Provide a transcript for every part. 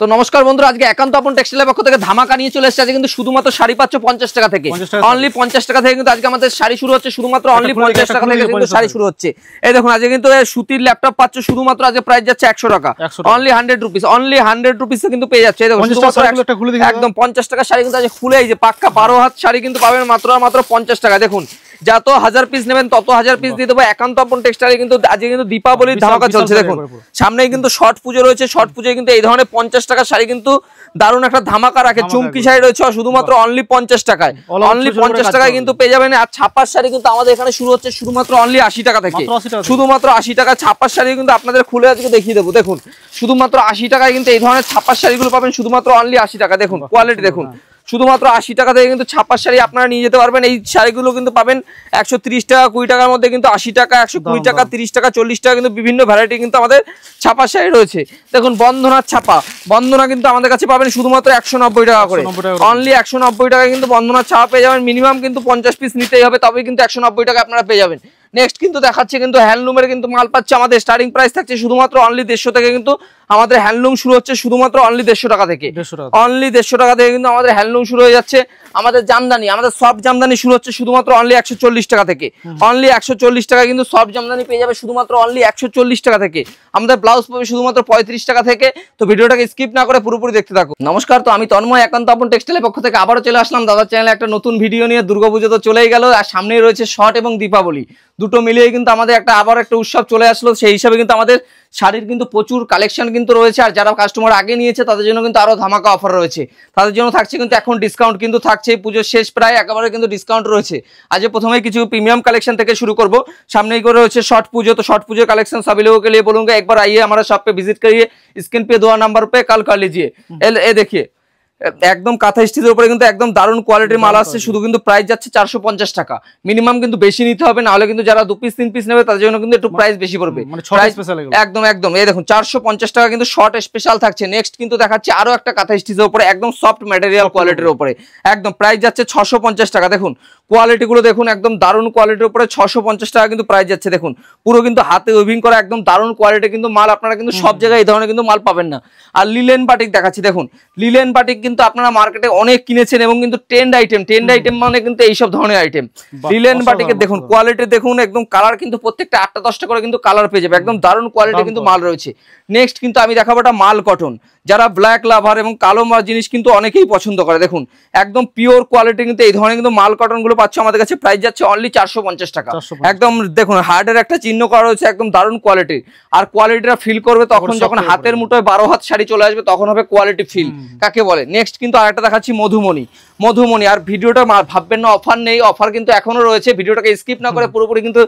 তো নমস্কার বন্ধুরা, আজকে একান্ত আপন টেক্সটাইলের পক্ষ থেকে ধামাকা নিয়ে চলে এসেছে। আজকে কিন্তু শুধুমাত্র শাড়ি পাচ্ছ 50 টাকা থেকে, অনলি 50 টাকা থেকে কিন্তু আজকে আমাদের শাড়ি শুরু হচ্ছে। শুধুমাত্র অনলি 50 টাকা থেকে কিন্তু শাড়ি শুরু হচ্ছে। এই দেখুন আজকে কিন্তু সুতির ল্যাপটপ পাচ্ছ শুধুমাত্র আজকে প্রাইস যাচ্ছে 100 টাকা, অনলি 100 রুপিস, অনলি 100 রুপিসে কিন্তু পেয়ে যাচ্ছে। এই দেখুন একদম 50 টাকা শাড়ি কিন্তু আজকে খুলে, এই যে পাক্কা 12 হাত শাড়ি কিন্তু পাবেন মাত্র 50 টাকা। দেখুন যত 1000 পিস নেবেন তত 1000 পিস দিয়ে দেবো। একান্ত আপন টেক্সটাইলে কিন্তু আজকে কিন্তু দীপাবলির ধামাকা চলছে। দেখুন সামনেই কিন্তু শর্ট পুজো রয়েছে, শর্ট পুজোয় কিন্তু এই ধরনের 50 টাকার শাড়ি কিন্তু দারুণ একটা ধামাকা রাখে। চুমকি শাড়ি রয়েছে শুধুমাত্র অনলি 50 টাকায়, অনলি 50 টাকায় কিন্তু পেয়ে যাবেন। আর ছাপার শাড়ি কিন্তু আমাদের এখানে শুরু হচ্ছে শুধুমাত্র অনলি 80 টাকা থেকে, শুধুমাত্র 80 টাকা। ছাপার শাড়ি কিন্তু আপনাদের খুলে আজকে দেখিয়ে দেবো। দেখুন শুধুমাত্র 80 টাকায় কিন্তু এই ধরনের ছাপার শাড়িগুলো পাবেন শুধুমাত্র অনলি 80 টাকা। দেখুন কোয়ালিটি দেখুন, শুধুমাত্র 80 টাকা থেকে কিন্তু ছাপার শাড়ি আপনারা নিয়ে যেতে পারবেন। এই শাড়িগুলো কিন্তু পাবেন 130 টাকা 20 টাকার মধ্যে, কিন্তু 80 টাকা 120 টাকা 30 টাকা 40 টাকা কিন্তু বিভিন্ন ভ্যারাইটি কিন্তু আমাদের ছাপার শাড়ি রয়েছে। দেখুন বন্ধনার ছাপা, বন্ধনা কিন্তু আমাদের কাছে পাবেন শুধুমাত্র 190 টাকা করে, অনলি 190 টাকা কিন্তু বন্ধনার ছাপা পেয়ে যাবেন। মিনিমাম কিন্তু 50 পিস নিতেই হবে, তবে কিন্তু 190 টাকা আপনারা পেয়ে যাবেন। নেক্সট কিন্তু দেখাচ্ছে কিন্তু হ্যান্ডলুমের কিন্তু মাল পাচ্ছে। আমাদের স্টার্টিং প্রাইস থাকছে শুধুমাত্র অনলি 150 থেকে, কিন্তু আমাদের হ্যান্ডলুম শুরু হচ্ছে শুধুমাত্র অনলি 150 টাকা থেকে, অনলি 150 টাকা থেকে কিন্তু আমাদের হ্যান্ডলুম শুরু হয়ে যাচ্ছে। আমাদের জামদানি, আমাদের সফট জামদানি শুরু হচ্ছে শুধুমাত্র অনলি 140 টাকা থেকে, অনলি 140 টাকা কিন্তু সফট জামদানি পেয়ে যাবে শুধুমাত্র অনলি 140 টাকা থেকে। আমাদের ব্লাউজ পাবে শুধুমাত্র 35 টাকা থেকে। তো ভিডিওটাকে স্কিপ না করে পুরোপুরি দেখতে থাকুন। নমস্কার, তো আমি তন্ময়, একান্ত আপন টেক্সটাইলের পক্ষ থেকে আবারও চলে আসলাম দাদার চ্যানেলে একটা নতুন ভিডিও নিয়ে। দুর্গাপুজো তো চলেই গেল, আর সামনেই রয়েছে শর্ট এবং দীপাবলি, দুটো মিলিয়ে কিন্তু আমাদের আবার একটা উৎসব চলে আসলো। সেই হিসাবে কিন্তু আমাদের শাড়ির কিন্তু প্রচুর কালেকশন কিন্তু রয়েছে। আর যারা কাস্টমার আগে নিয়েছে তাদের জন্য কিন্তু আরো ধামাকা অফার রয়েছে, তাদের জন্য থাকছে কিন্তু এখন ডিসকাউন্ট কিন্তু থাকছে। পুজোর শেষ প্রায় একেবারে কিন্তু ডিসকাউন্ট রয়েছে। আজ প্রথমে কিছু প্রিমিয়াম কালেকশন থেকে শুরু করব। সামনেই করে রয়েছে শর্ट पूजो, तो शॉर्ट पूजो कलेक्शन सभी लोगों के लिए बोलूंगा एक बार आइए हमारा शॉप पे विजिट करिए, स्क्रीन पे 2 नंबर पे कॉल कर लीजिए। ये देखिए একদম কাঁথা স্টিচের উপরে কিন্তু একদম দারুণ কোয়ালিটির মাল আসছে। শুধু কিন্তু প্রাইস যাচ্ছে 450 টাকা, মিনিমাম কিন্তু বেশি নিতে হবে, না হলে কিন্তু যারা 2 পিস 3 পিস নেবে তাদের জন্য কিন্তু একটু প্রাইস বেশি পড়বে। একদম একদম এই দেখুন 450 টাকা কিন্তু শর্ট স্পেশাল থাকছে। নেক্সট কিন্তু দেখাচ্ছি আরো একটা কাঁথা স্টিচের উপরে একদম সফট ম্যাটেরিয়াল কোয়ালিটির উপরে, একদম প্রাইস যাচ্ছে 650 টাকা। দেখুন কোয়ালিটি গুলো দেখুন, একদম দারুণ কোয়ালিটির উপরে 650 টাকা কিন্তু প্রাইস যাচ্ছে। দেখুন পুরো কিন্তু হাতে উইভিং করা একদম দারুণ কোয়ালিটি কিন্তু মাল, আপনারা কিন্তু সব জায়গায় এই ধরনের কিন্তু মাল পাবেন না। আর লিলেন বাটিক দেখাচ্ছি, দেখুন লিলেন বাটিক কিন্তু আপনারা মার্কেটে অনেক কিনেছেন এবং কিন্তু ট্রেন্ড আইটেম মানে কিন্তু এইসব ধরনের আইটেম। লিলেন বাটিকের দেখুন কোয়ালিটি দেখুন, একদম কালার কিন্তু প্রত্যেকটা 8টা 10টা করে কিন্তু কালার পেয়ে যাবে, একদম দারুণ কোয়ালিটি কিন্তু মাল রয়েছে। নেক্সট কিন্তু আমি দেখাবো একটা মাল কটন, যারা ব্ল্যাক লাভার এবং কালো জিনিস কিন্তু অনেকেই পছন্দ করে। দেখুন একদম পিওর কোয়ালিটি কিন্তু এই ধরনের কিন্তু মাল কটন গুলো পাচ্ছ আমাদের কাছে। প্রাইস যাচ্ছে অনলি 450 টাকা। একদম দেখুন হার্ডের একটা চিহ্ন করা রয়েছে, একদম দারুণ কোয়ালিটি। আর কোয়ালিটিটা ফিল করবে তখন যখন হাতের মুঠোয় 12 হাত শাড়ি চলে আসবে, তখন হবে কোয়ালিটি ফিল কাকে বলে। নেক্সট কিন্তু আরেকটা দেখাচ্ছি মধুমণি, মধুমণি। আর ভিডিওটা ভাববেন না অফার নেই, অফার কিন্তু এখনো রয়েছে। ভিডিওটাকে স্কিপ না করে পুরোপুরি কিন্তু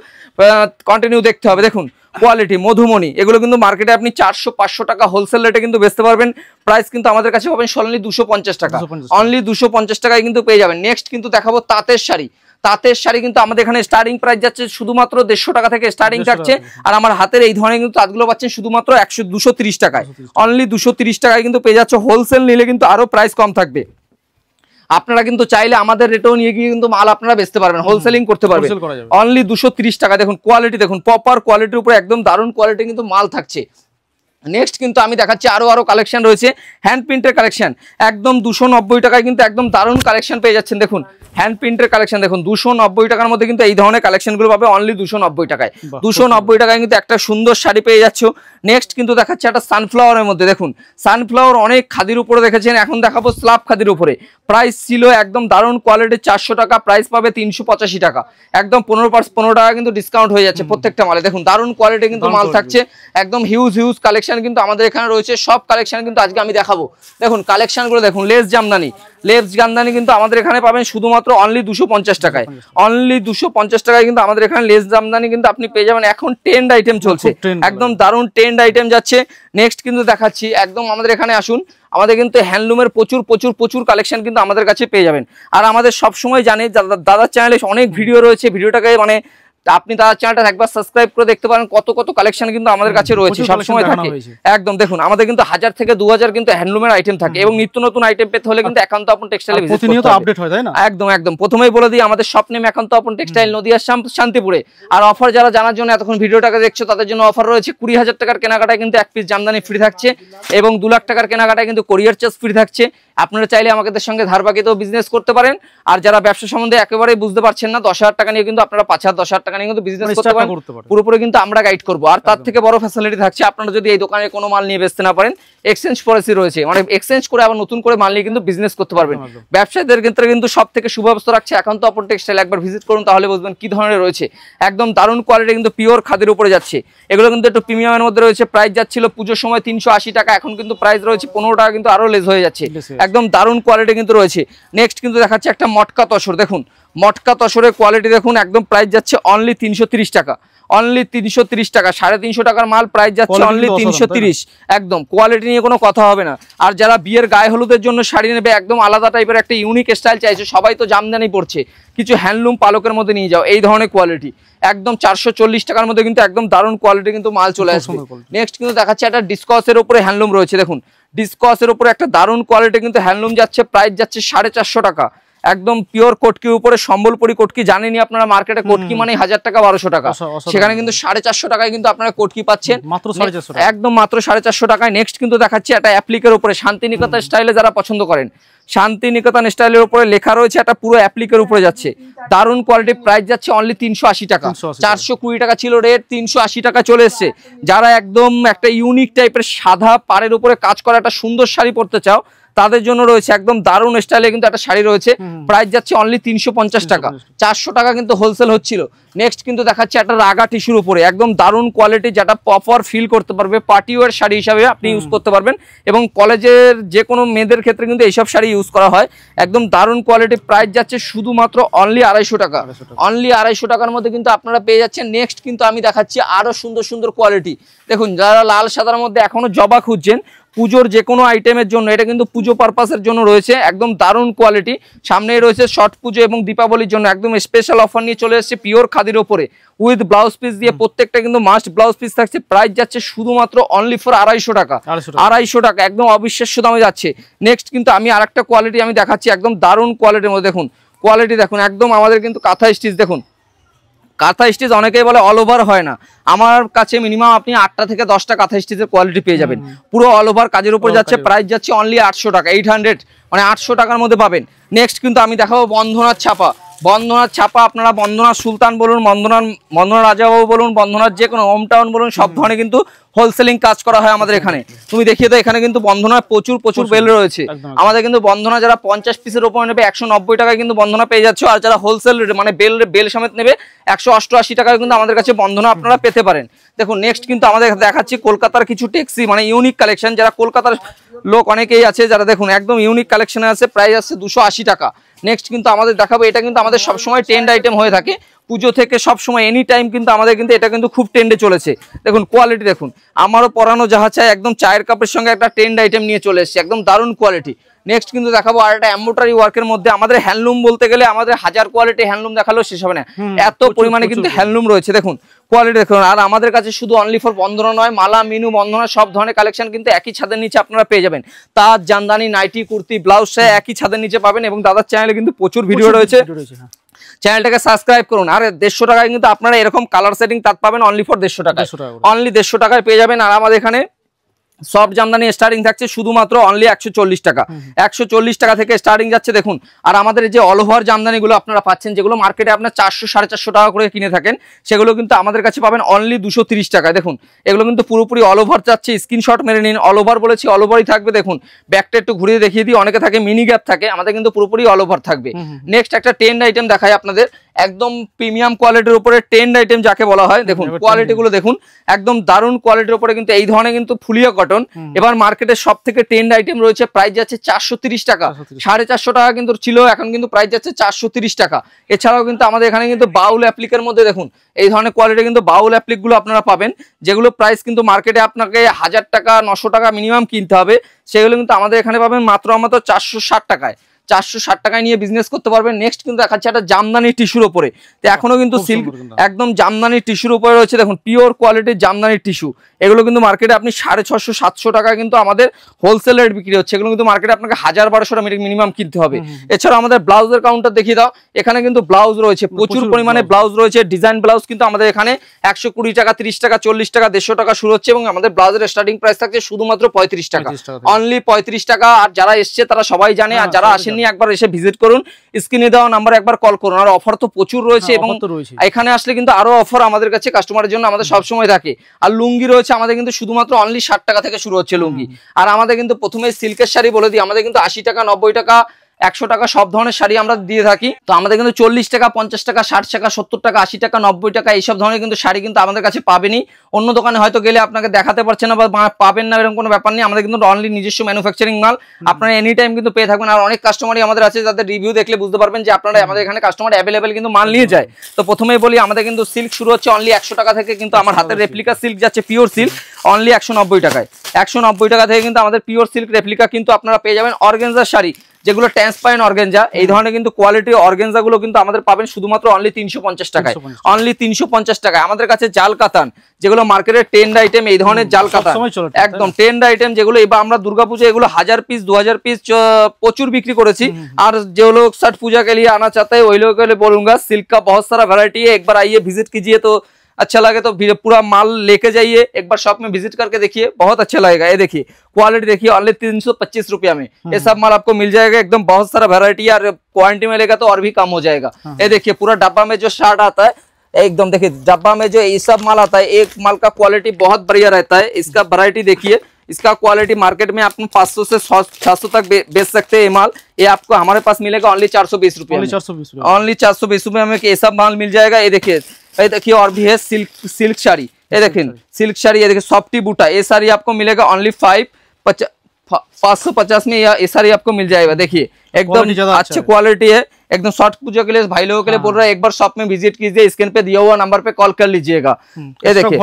কন্টিনিউ দেখতে হবে। দেখুন কোয়ালিটি মধুমণি, এগুলো কিন্তু মার্কেটে আপনি 400-500 টাকা হোলসেল রেটে কিন্তু বেচতে পারবেন। প্রাইস কিন্তু আমাদের কাছে পাবেন অনলি 250 টাকা, অনলি 250 টাকায় কিন্তু পেয়ে যাবেন। নেক্সট কিন্তু দেখাবো তাঁতের শাড়ি, তাঁতের শাড়ি কিন্তু আমাদের এখানে স্টার্টিং প্রাইস যাচ্ছে শুধুমাত্র 150 টাকা থেকে স্টার্টিং থাকছে। আর আমার হাতের এই ধরনের কিন্তু তাঁতগুলো পাচ্ছেন শুধুমাত্র 230 টাকায়, অনলি 230 টাকায় কিন্তু পেয়ে যাচ্ছে। হোলসেল নিলে কিন্তু আরো প্রাইস কম থাকবে। আপনারা কিন্তু চাইলে আমাদের রেটেও নিয়ে গিয়ে কিন্তু মাল আপনারা বেচতে পারবেন, হোলসেলিং করতে পারবেন অনলি 230 টাকা। দেখুন কোয়ালিটি দেখুন, প্রপার কোয়ালিটির উপরে একদম দারুণ কোয়ালিটি কিন্তু মাল থাকছে। নেক্সট কিন্তু আমি দেখাচ্ছি আরো কালেকশন রয়েছে হ্যান্ড প্রিন্টের কালেকশন, একদম 290 টাকায় কিন্তু একদম দারুণ কালেকশন পেয়ে যাচ্ছেন। দেখুন হ্যান্ড প্রিন্টের কালেকশন দেখুন 290 টাকার মধ্যে কিন্তু এই ধরনের কালেকশনগুলো পাবে অনলি 290 টাকায়। 290 টাকায় কিন্তু একটা সুন্দর শাড়ি পেয়ে যাচ্ছ। নেক্সট কিন্তু দেখাচ্ছে একটা সানফ্লাওয়ারের মধ্যে, দেখুন সানফ্লাওয়ার অনেক খাদির উপরে দেখেছেন, এখন দেখাবো স্ল্যাব খাদির উপরে। প্রাইস ছিল একদম দারুণ কোয়ালিটির 400 টাকা, প্রাইস পাবে 385 টাকা, একদম 15 টাকা কিন্তু ডিসকাউন্ট হয়ে যাচ্ছে প্রত্যেকটা মালে। দেখুন দারুণ কোয়ালিটি কিন্তু মাল থাকছে, একদম হিউজ কালেকশন কিন্তু আমাদের এখানে রয়েছে। সব কালেকশন কিন্তু আজকে আমি দেখাবো। দেখুন কালেকশনগুলো দেখুন, লেস জামদানি, লেস জামদানি কিন্তু আমাদের এখানে পাবেন শুধুমাত্র অনলি 250 টাকায়, অনলি 250 টাকায় কিন্তু আমাদের এখানে লেস জামদানি কিন্তু আপনি পেয়ে যাবেন। এখন ট্রেন্ড আইটেম চলছে, একদম দারুণ ট্রেন্ড আইটেম যাচ্ছে। নেক্সট কিন্তু দেখাচ্ছি একদম আমাদের এখানে আসুন, আমাদের কিন্তু হ্যান্ডলুমের প্রচুর কালেকশন কিন্তু আমাদের কাছে পেয়ে যাবেন। আর আমাদের সব সময় জানি দাদার চ্যানেলে অনেক ভিডিও রয়েছে, ভিডিওটাকে মানে আপনি তার চ্যানেলটা একবার সাবস্ক্রাইব করে দেখতে পারেন কত কত কালেকশন কিন্তু আমাদের কাছে রয়েছে, সবসময় থাকে। একদম দেখুন আমাদের কিন্তু 1000 থেকে 2000 কিন্তু হ্যান্ডলুমের আইটেম থাকে এবং নিত্য নতুন আইটেম পেতে হলে কিন্তু একান্ত আপন টেক্সটাইলে ভিজিট করতে হবে, আপডেট হয়, তাই না? একদম একদম। প্রথমেই বলে দিই আমাদের শপ নেম একান্ত আপন টেক্সটাইল, নদিয়া শান্তিপুরে। আর অফার যারা জানার জন্য এতক্ষণ ভিডিওটাকে দেখছো তাদের জন্য অফার রয়েছে, 20,000 টাকার কেনাকাটায় কিন্তু 1 পিস জামদানি ফ্রি থাকছে এবং 2 লাখ টাকার কেনাকাটায় কিন্তু কোরিয়ার চার্জ ফ্রি থাকছে। আপনারা চাইলে আমাদের সঙ্গে ধার বাকিতেও বিজনেস করতে পারেন। আর যারা ব্যবসা সম্বন্ধে একেবারেই বুঝতে পারছেন না, 10,000 টাকা নিয়ে কিন্তু আপনারা 5,000 10,000 টাকা নিয়ে কিন্তু বিজনেস করতে পারেন, পুরোপুরি কিন্তু আমরা গাইড করবো। আর তার থেকে বড় ফ্যাসিলিটি থাকছে, আপনারা যদি এই দোকানে কোনো মাল নিয়ে বেচতে না পারেন, এক্সচেঞ্জ পলিসি রয়েছে, মানে এক্সচেঞ্জ করে আবার নতুন করে মাল নিয়ে কিন্তু বিজনেস করতে পারবেন। ব্যবসায়ীদের ক্ষেত্রে কিন্তু সব থেকে সুব্যবস্থা রাখছে একান্ত আপন টেক্সটাইল। একবার ভিজিট করুন তাহলে বুঝবেন কি ধরনের রয়েছে। একদম দারুণ কোয়ালিটি, কিন্তু পিওর খাদির উপরে যাচ্ছে। এগুলো কিন্তু একটু প্রিমিয়ামের মধ্যে রয়েছে। প্রাইস যাচ্ছিল পুজোর সময় 380 টাকা, এখন কিন্তু প্রাইস রয়েছে 15 টাকা, কিন্তু আরো লেস হয়ে যাচ্ছে। একদম দারুণ কোয়ালিটি কিন্তু রয়েছে। নেক্সট কিন্তু দেখাচ্ছে একটা মটকা তসর, দেখুন মটকা তসরের কোয়ালিটি দেখুন, একদম প্রাইস যাচ্ছে অনলি 330 টাকা, অনলি 330 টাকা। 350 টাকার মাল প্রাইস যাচ্ছে অনলি 330। একদম কোয়ালিটি নিয়ে কোনো কথা হবে না। আর যারা বিয়ের গায়ে হলুদের জন্য শাড়ি নেবে, একদম আলাদা টাইপের একটা ইউনিক স্টাইল চাইছে, সবাই তো জামদানি পড়ছে, কিছু হ্যান্ডলুম পালকের মধ্যে নিয়ে যাও, এই ধরনের কোয়ালিটি একদম 440 টাকার মধ্যে কিন্তু একদম দারুণ কোয়ালিটি কিন্তু মাল চলে আসবে। নেক্সট কিন্তু দেখাচ্ছে একটা ডিসকসের উপরে হ্যান্ডলুম রয়েছে, দেখুন ডিসকসের উপরে একটা দারুণ কোয়ালিটি কিন্তু হ্যান্ডলুম যাচ্ছে, প্রাইস যাচ্ছে 450 টাকা। একদম পিওর কোটকির উপরে সম্বলপুরি কোটকি, জানেনই আপনারা মার্কেটে কোটকি মানে 1000 টাকা 1200 টাকা, সেখানে কিন্তু 450 টাকায় কিন্তু আপনারা কোটকি পাচ্ছেন মাত্র 450, একদম মাত্র 450 টাকায়। নেক্সট কিন্তু দেখাচ্ছি একটা অ্যাপ্লিকের উপরে শান্তিনিকেতন স্টাইলে যারা পছন্দ করেন, শান্তিনিকেতন স্টাইলের উপরে লেখা রয়েছে, একটা পুরো অ্যাপ্লিকের উপরে যাচ্ছে, দারুণ কোয়ালিটি, প্রাইস যাচ্ছে অনলি 380 টাকা। 420 টাকা ছিল রেট, 380 টাকা চলে এসছে। যারা একদম একটা ইউনিক টাইপের সাদা পাড়ের উপরে কাজ করা একটা সুন্দর শাড়ি পরতে চাও, তাদের জন্য রয়েছে একদম দারুণ স্টাইলে কিন্তু একটা শাড়ি রয়েছে, প্রাইস যাচ্ছে অনলি 350 টাকা। 400 টাকা কিন্তু হোলসেল হচ্ছিল। নেক্সট কিন্তু দেখাচ্ছে একটা রাগা টিস্যুর উপরে একদম দারুণ কোয়ালিটি, যেটা প্রপার ফিল করতে পারবে, পার্টি ওয়্যার শাড়ি হিসাবে আপনি ইউজ করতে পারবেন এবং কলেজের যে কোনো মেয়েদের ক্ষেত্রে কিন্তু এইসব শাড়ি ইউজ করা হয়। একদম দারুণ কোয়ালিটি, প্রাইস যাচ্ছে শুধুমাত্র অনলি 250 টাকা, অনলি 250 টাকার মধ্যে কিন্তু আপনারা পেয়ে যাচ্ছেন। নেক্সট কিন্তু আমি দেখাচ্ছি আরো সুন্দর সুন্দর কোয়ালিটি, দেখুন যারা লাল সাদার মধ্যে এখনো জবা খুঁজছেন পুজোর যে কোনো আইটেমের জন্য, এটা কিন্তু পুজো পারপাসের জন্য রয়েছে, একদম দারুণ কোয়ালিটি। সামনেই রয়েছে ছট পুজো এবং দীপাবলির জন্য একদম স্পেশাল অফার নিয়ে চলে এসেছে পিওর খাদির ওপরে উইথ ব্লাউজ পিস দিয়ে, প্রত্যেকটা কিন্তু মাস্ট ব্লাউজ পিস থাকছে। প্রাইস যাচ্ছে শুধুমাত্র অনলি ফর 250 টাকা, 250 টাকা, একদম অবিশ্বাস্য দামে যাচ্ছে। নেক্সট কিন্তু আমি আরেকটা কোয়ালিটি আমি দেখাচ্ছি, একদম দারুণ কোয়ালিটির মধ্যে, দেখুন কোয়ালিটি দেখুন, একদম আমাদের কিন্তু কাঁথা স্টিচ, দেখুন কাঁথা স্টিচ অনেকেই বলে অল ওভার হয় না, আমার কাছে মিনিমাম আপনি 8টা থেকে 10টা কাঁথা স্টিচের কোয়ালিটি পেয়ে যাবেন, পুরো অল ওভার কাজের উপর যাচ্ছে। প্রাইস যাচ্ছে অনলি 800 টাকা, 800, মানে 800 টাকার মধ্যে পাবেন। নেক্সট কিন্তু আমি দেখাবো বন্ধনার ছাপা, বন্ধনার ছাপা, আপনারা বন্ধনার সুলতান বলুন, বন্ধনার রাজাবাবু বলুন, বন্ধনার যে কোনো হোম টাউন বলুন, সব ধরনের কিন্তু হোলসেলিং কাজ করা হয় আমাদের এখানে। তুমি দেখিয়ে তো এখানে কিন্তু বন্ধনার প্রচুর বেল রয়েছে আমাদের, কিন্তু বন্ধনা যারা 50 পিসের উপরে নেবে 190 টাকায় কিন্তু বন্ধনা পেয়ে যাচ্ছে, আর যারা হোলসেল মানে বেল সমেত নেবে 188 টাকায় কিন্তু আমাদের কাছে বন্ধনা আপনারা পেতে পারেন। দেখুন নেক্সট কিন্তু আমাদের দেখাচ্ছি কলকাতার কিছু টেক্সি, মানে ইউনিক কালেকশন, যারা কলকাতার লোক অনেকেই আছে যারা, দেখুন একদম ইউনিক কালেকশনে আছে, প্রাইস আছে 280 টাকা। নেক্সট কিন্তু আমাদের দেখাবো, এটা কিন্তু আমাদের সবসময় ট্রেন্ড আইটেম হয়ে থাকে, পুজো থেকে সবসময় এনি টাইম কিন্তু আমাদের কিন্তু এটা কিন্তু খুব ট্রেন্ডে চলেছে। দেখুন কোয়ালিটি দেখুন, আমারও পরানো যাহা চাই, একদম চায়ের কাপের সঙ্গে একটা ট্রেন্ড আইটেম নিয়ে চলে এসেছে, একদম দারুণ কোয়ালিটি। নেক্সট কিন্তু দেখাবো আর একটা এমব্রয়ডারি ওয়ার্কের মধ্যে, আমাদের হ্যান্ডলুম বলতে গেলে আমাদের 1000 কোয়ালিটি হ্যান্ডলুম দেখালেও শেষ হবে না, এত পরিমাণে কিন্তু হ্যান্ডলুম রয়েছে। দেখুন কোয়ালিটি দেখুন, আর আমাদের কাছে শুধু অনলি ফর বন্ধনা নয়, মালা মিনু বন্ধনা সব ধরনের কালেকশন কিন্তু একই ছাদের নিচে আপনারা পেয়ে যাবেন। তার জামদানি, নাইটি, কুর্তি, ব্লাউজ একই ছাদের নিচে পাবেন। এবং দাদার চ্যানেলে কিন্তু প্রচুর ভিডিও রয়েছে, চ্যানেলটাকে সাবস্ক্রাইব করুন। আর 150 টাকায় কিন্তু আপনারা এরকম কালার সেটিং তার পাবেন অনলি ফর 150 টাকায়, অনলি 150 টাকায় পেয়ে যাবেন। আর আমাদের এখানে সব জামদানি স্টার্টিং থাকছে শুধুমাত্র অনলি 140 টাকা, 140 টাকা থেকে স্টার্টিং যাচ্ছে। দেখুন আর আমাদের যে অল ওভার জামদানিগুলো আপনারা পাচ্ছেন, যেগুলো মার্কেটে আপনার 400 450 টাকা করে কিনে থাকেন, সেগুলো কিন্তু আমাদের কাছে পাবেন অনলি 230 টাকায়। দেখুন এগুলো কিন্তু পুরোপুরি অল ওভার যাচ্ছে, স্ক্রিনশট মেরে নিন, অল ওভার বলেছি অল ওভারই থাকবে। দেখুন ব্যাকটা একটু ঘুরিয়ে দেখিয়ে দিই, অনেকে থাকে মিনি গ্যাপ থাকে, আমাদের কিন্তু পুরোপুরি অল ওভার থাকবে। নেক্সট একটা ট্রেন্ড আইটেম দেখাই আপনাদের, একদম প্রিমিয়াম কোয়ালিটির উপরে ট্রেন্ড আইটেম যাকে বলা হয়। দেখুন কোয়ালিটি গুলো দেখুন, একদম দারুণ কোয়ালিটির উপরে কিন্তু এই ধরনের কিন্তু ফুলিয়া কটন এবার মার্কেটে সব থেকে ট্রেন্ড আইটেম রয়েছে, প্রাইস যাচ্ছে 430 টাকা, 450 টাকা কিন্তু ছিল, এখন কিন্তু প্রাইস যাচ্ছে 430 টাকা। এছাড়াও কিন্তু আমাদের এখানে কিন্তু বাউল অ্যাপ্লিকের মধ্যে দেখুন এই ধরনের কোয়ালিটি কিন্তু বাউল অ্যাপ্লিক গুলো আপনারা পাবেন, যেগুলো প্রাইস কিন্তু মার্কেটে আপনাকে 1000 টাকা 900 টাকা মিনিমাম কিনতে হবে, সেগুলো কিন্তু আমাদের এখানে পাবেন মাত্র 460 টাকায়। 460 টাকায় নিয়ে বিজনেস করতে পারবেন। নেক্সট কিন্তু দেখাচ্ছে একটা জামদানি টিস্যুর উপরে, তো এখনো কিন্তু সিল্ক একদম জামদানি টিস্যুর উপরে রয়েছে। দেখুন পিওর কোয়ালিটির জামদানি টিস্যু, এগুলো কিন্তু মার্কেটে আপনি 650-700 টাকায় কিন্তু আমাদের হোলসেল রেট বিক্রি হচ্ছে। এগুলো কিন্তু মার্কেটে আপনাকে 1000-1200 টাকা মিনিমাম কিনতে হবে। এছাড়া আমাদের ব্লাউজের কাউন্টার দেখিয়ে দাও, এখানে কিন্তু ব্লাউজ রয়েছে, প্রচুর পরিমাণে ব্লাউজ রয়েছে। ডিজাইন ব্লাউজ কিন্তু আমাদের এখানে 120 টাকা, 30 টাকা, 40 টাকা, 150 টাকা শুরু হচ্ছে, এবং আমাদের ব্লাউজের স্টার্টিং প্রাইস থাকছে শুধুমাত্র 35 টাকা, অনলি 35 টাকা। আর যারা এসছে তারা সবাই জানে, আর যারা আসেননি একবার এসে ভিজিট করুন, স্ক্রিনে দেওয়া নাম্বারে একবার কল করুন। আর অফার তো প্রচুর রয়েছে, এবং এখানে আসলে কিন্তু আরো অফার আমাদের কাছে কাস্টমারের জন্য আমাদের সবসময় থাকে। আর লুঙ্গি রয়েছে আমাদের কিন্তু শুধুমাত্র অনলি 60 টাকা থেকে শুরু হচ্ছে লুঙ্গি। আর আমাদের কিন্তু প্রথমে সিল্কের শাড়ি বলে দিই, আমাদের কিন্তু 80 টাকা, 90 টাকা, 100 টাকা সব ধরনের শাড়ি আমরা দিয়ে থাকি। তো আমাদের কিন্তু 40 টাকা, 50 টাকা, 60 টাকা, 70 টাকা, 80 টাকা, 90 টাকা এইসব ধরনের কিন্তু শাড়ি কিন্তু আমাদের কাছে পাবেনই। অন্য দোকানে হয়তো গেলে আপনাকে দেখাতে পারছে না বা পাবেন না, এরকম কোনো ব্যাপার নেই। আমাদের কিন্তু অনলি নিজস্ব ম্যানুফ্যাকচারিং মাল আপনারা এনি টাইম কিন্তু পেয়ে থাকবেন। আর অনেক কাস্টমারই আমাদের আছে যাদের রিভিউ দেখলে বুঝতে পারবেন যে আপনারা আমাদের এখানে কাস্টমার অ্যাভেলেবেল কিন্তু মাল নিয়ে যায়। তো প্রথমেই বলি, আমাদের কিন্তু সিল্ক শুরু হচ্ছে অনলি 100 টাকা থেকে, কিন্তু আমার হাতের রেপ্লিকা সিল্ক যাচ্ছে পিওর সিল্ক অনলি 190 টাকায়। 190 টাকা থেকে কিন্তু আমাদের পিওর সিল্ক রেপ্লিকা কিন্তু আপনারা পেয়ে যাবেন। অর্গানজার শাড়ি যেগুলো ট্রান্সপারেন্ট অর্গানজা, এই ধরনের কিন্তু কোয়ালিটি অর্গানজা গুলো কিন্তু আমাদের পাবেন শুধুমাত্র অনলি 350 টাকায়, অনলি 350 টাকায়। আমাদের কাছে জাল কাতান যেগুলো মার্কেটের ট্রেন্ড আইটেম, এই ধরনের জাল কাতান একদম ট্রেন্ড আইটেম, যেগুলো এবার আমরা দুর্গাপূজা এগুলো 1000 পিস 2000 পিস প্রচুর বিক্রি করেছি। আর যে लोग छठ पूजा के लिए आना चाहते हैं वही लोगों के लिए बोलूंगा, सिल्क का बहुत सारा वैरायटी है, एक बार आइए विजिट कीजिए, तो अच्छा लगे तो पूरा माल लेके जाइए, एक बार शॉप में विजिट करके देखिए, बहुत अच्छा लगेगा। ये देखिए क्वालिटी देखिए, ऑनली 325 रुपया में ये सब माल आपको मिल जाएगा। एकदम बहुत सारा वैरायटी, और क्वांटिटी में लेगा तो और भी कम हो जाएगा। ये देखिए पूरा डब्बा में जो शर्ट आता है, एकदम देखिए डब्बा में जो ये सब माल आता है, एक माल का क्वालिटी बहुत बढ़िया रहता है। इसका वैरायटी देखिए, इसका क्वालिटी मार्केट में आप 500 से 700 तक बेच सकते हैं। ये माल ये आपको हमारे पास मिलेगा ओनली 420 रुपये, ओनली 420 रुपये में ये सब माल मिल जाएगा। ये देखिए और भी है सिल्क साड़ी, ये देखिए सिल्क साड़ी, ये देखिए सॉफ्टी बूटा, ये साड़ी आपको मिलेगा ओनली 550 में ये साड़ी आपको मिल जाएगा। देखिए एकदम अच्छी क्वालिटी है, एकदम शॉर्ट पूजा के लिए भाई लोगों के लिए बोल रहा है, एक बार शॉप में विजिट कीजिए, स्क्रीन पे दिया हुआ नंबर पे कॉल कर लीजिएगा। ये देखिए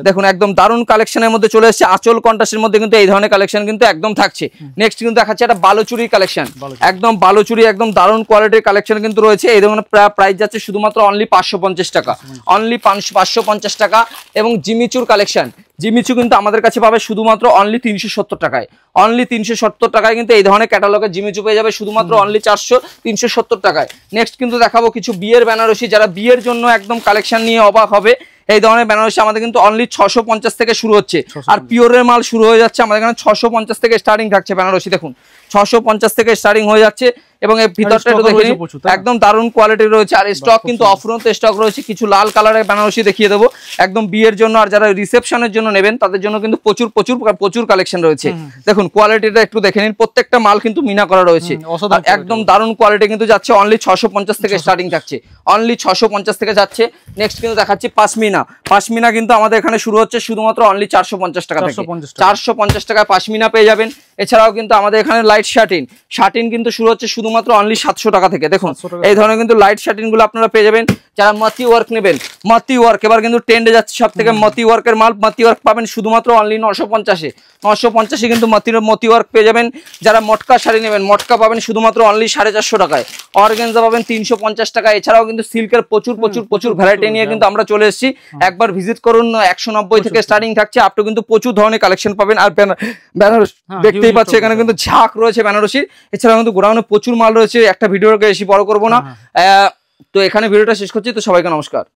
দেখুন একদম দারুন কালেকশনের মধ্যে চলে এসেছে। আঁচল কন্ট্রাস্টের মধ্যে কিন্তু এই ধরনের কালেকশন কিন্তু একদম থাকছে। নেক্সট কিন্তু দেখাচ্ছে একটা বালুচুরি কালেকশন, একদম বালুচুরি, একদম দারুন কোয়ালিটির কালেকশন কিন্তু রয়েছে। এই ধরনের প্রাইস যাচ্ছে শুধুমাত্র অনলি 550 টাকা, অনলি 550 টাকা। এবং জিমিচুর কালেকশন, জিমিচু কিন্তু আমাদের কাছে পাবে শুধুমাত্র অনলি 370 টাকায়, অনলি 370 টাকায় কিন্তু এই ধরনের ক্যাটালগের জিমিচু পেয়ে যাবে শুধুমাত্র অনলি 370 টাকায়। নেক্সট কিন্তু দেখাবো কিছু বিয়ের বেনারসি, যারা বিয়ের জন্য একদম কালেকশন নিয়ে অবাক হবে। এই ধরনের বেনারসি আমাদের কিন্তু অনলি 650 থেকে শুরু হচ্ছে, আর পিওরের মাল শুরু হয়ে যাচ্ছে আমাদের এখানে 650 থেকে স্টার্টিং থাকছে বেনারসি। দেখুন 650 থেকে স্টার্টিং হয়ে যাচ্ছে, এবং এই ভিতরটা একটু দেখে নিন, একদম দারুণ কোয়ালিটি রয়েছে। আর স্টক কিন্তু অফুরন্ত স্টক রয়েছে। কিছু লাল কালারের বেনারসি দেখিয়ে দেবো একদম বিয়ের জন্য, আর যারা রিসেপশনের জন্য নেবেন তাদের জন্য কিন্তু প্রচুর কালেকশন রয়েছে। দেখুন কোয়ালিটিটা একটু দেখে নিন, প্রত্যেকটা মাল কিন্তু মিনা করা রয়েছে, একদম দারুণ কোয়ালিটি কিন্তু যাচ্ছে। অনলি 650 থেকে স্টার্টিং থাকছে, অনলি 650 থেকে যাচ্ছে। নেক্সট কিন্তু দেখাচ্ছি পাশমিনা, পাশমিনা কিন্তু আমাদের এখানে শুরু হচ্ছে শুধুমাত্র অনলি 450 টাকা থেকে, 450 টাকায় পাশমিনা পেয়ে যাবেন। এছাড়াও কিন্তু আমাদের এখানে লাইট শার্টিন, শার্টিন কিন্তু শুরু হচ্ছে শুধুমাত্র অনলি 700 টাকা থেকে। দেখুন এই ধরনের কিন্তু লাইট শার্টিন গুলো আপনারা পেয়ে যাবেন। যারা মতি ওয়ার্ক নেবেন, মতি ওয়ার্ক এবার কিন্তু ট্রেন্ডে যাচ্ছে সব থেকে, মতি ওয়ার্কের মাল, মতি ওয়ার্ক পাবেন শুধুমাত্র অনলি 950 কিন্তু মতি ওয়ার্ক পেয়ে যাবেন। যারা মটকা শাড়ি নেবেন, মটকা পাবেন শুধুমাত্র অনলি 450 টাকায়, অর্গানজা পাবেন 350 টাকা। এছাড়াও কিন্তু সিল্কের প্রচুর ভ্যারাইটি নিয়ে কিন্তু আমরা চলে এসেছি, একবার ভিজিট করুন। 190 থেকে স্টার্টিং থাকছে, আপ টু কিন্তু প্রচুর ধরনের কালেকশন পাবেন। আর বেনারসি দেখতেই পাচ্ছি এখানে কিন্তু ঝাঁক রয়েছে বেনারসির। এছাড়াও কিন্তু গোডাউনে প্রচুর মাল রয়েছে, একটা ভিডিওকে বেশি বড় করবো না। তো এখানে ভিডিওটা শেষ করছি, তো সবাইকে নমস্কার।